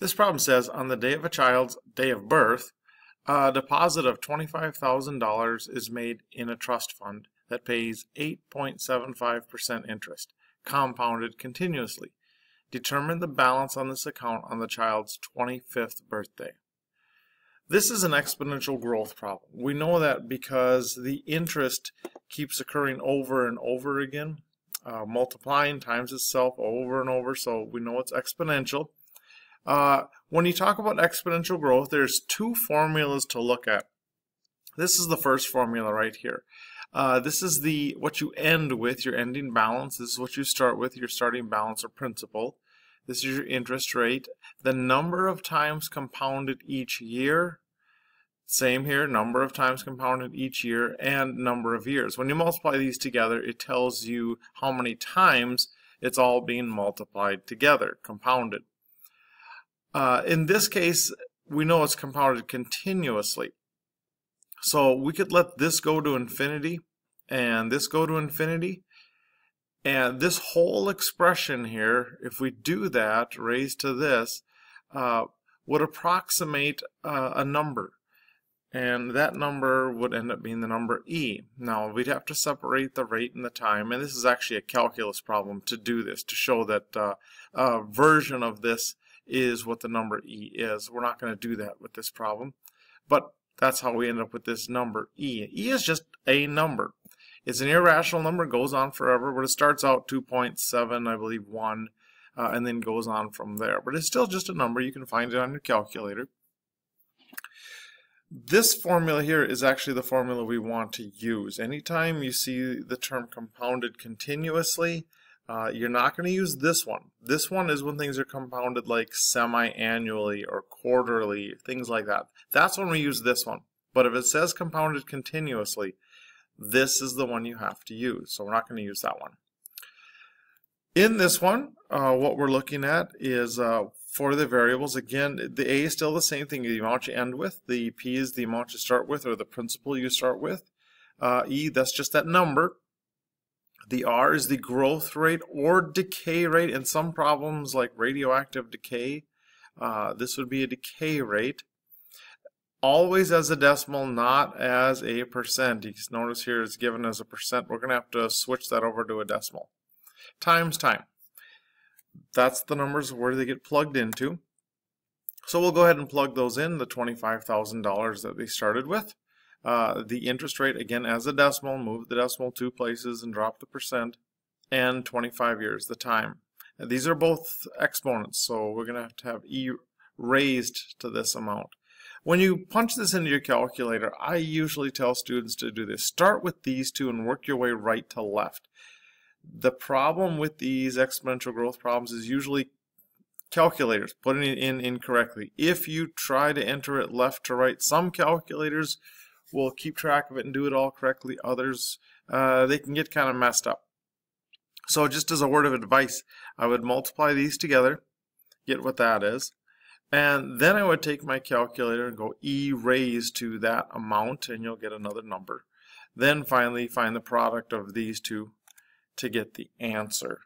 This problem says on the day of a child's day of birth, a deposit of $25,000 is made in a trust fund that pays 8.75% interest, compounded continuously. Determine the balance on this account on the child's 25th birthday. This is an exponential growth problem. We know that because the interest keeps occurring over and over again, multiplying times itself over and over, so we know it's exponential. When you talk about exponential growth, there's two formulas to look at. This is the first formula right here. This is what you end with, your ending balance. This is what you start with, your starting balance or principal. This is your interest rate. The number of times compounded each year. Same here, number of times compounded each year and number of years. When you multiply these together, it tells you how many times it's all being multiplied together, compounded. In this case, we know it's compounded continuously. So we could let this go to infinity and this go to infinity. And this whole expression here, if we do that, raised to this, would approximate a number. And that number would end up being the number e. Now, we'd have to separate the rate and the time. And this is actually a calculus problem to do this, to show that a version of this is what the number e is. We're not going to do that with this problem, but that's how we end up with this number e. E is just a number. It's an irrational number, goes on forever, but it starts out 2.7, I believe 1, and then goes on from there. But it's still just a number. You can find it on your calculator. This formula here is actually the formula we want to use. Anytime you see the term compounded continuously, you're not going to use this one. This one is when things are compounded like semi-annually or quarterly, things like that. That's when we use this one. But if it says compounded continuously, this is the one you have to use. So we're not going to use that one. In this one, what we're looking at is for the variables, again, the A is still the same thing, the amount you end with. The P is the amount you start with or the principal you start with. E, that's just that number. The R is the growth rate or decay rate. In some problems like radioactive decay, this would be a decay rate. Always as a decimal, not as a percent. You can notice here it's given as a percent. We're going to have to switch that over to a decimal. Times time. That's the numbers where they get plugged into. So we'll go ahead and plug those in, the $25,000 that they started with. The interest rate, again, as a decimal, move the decimal 2 places and drop the percent, and 25 years, the time. And these are both exponents, so we're going to have e raised to this amount. When you punch this into your calculator, I usually tell students to do this. Start with these two and work your way right to left. The problem with these exponential growth problems is usually calculators putting it in incorrectly. If you try to enter it left to right, some calculators will keep track of it and do it all correctly. Others, they can get kind of messed up. So just as a word of advice, I would multiply these together, get what that is, and then I would take my calculator and go e raised to that amount, and you'll get another number. Then finally find the product of these two to get the answer.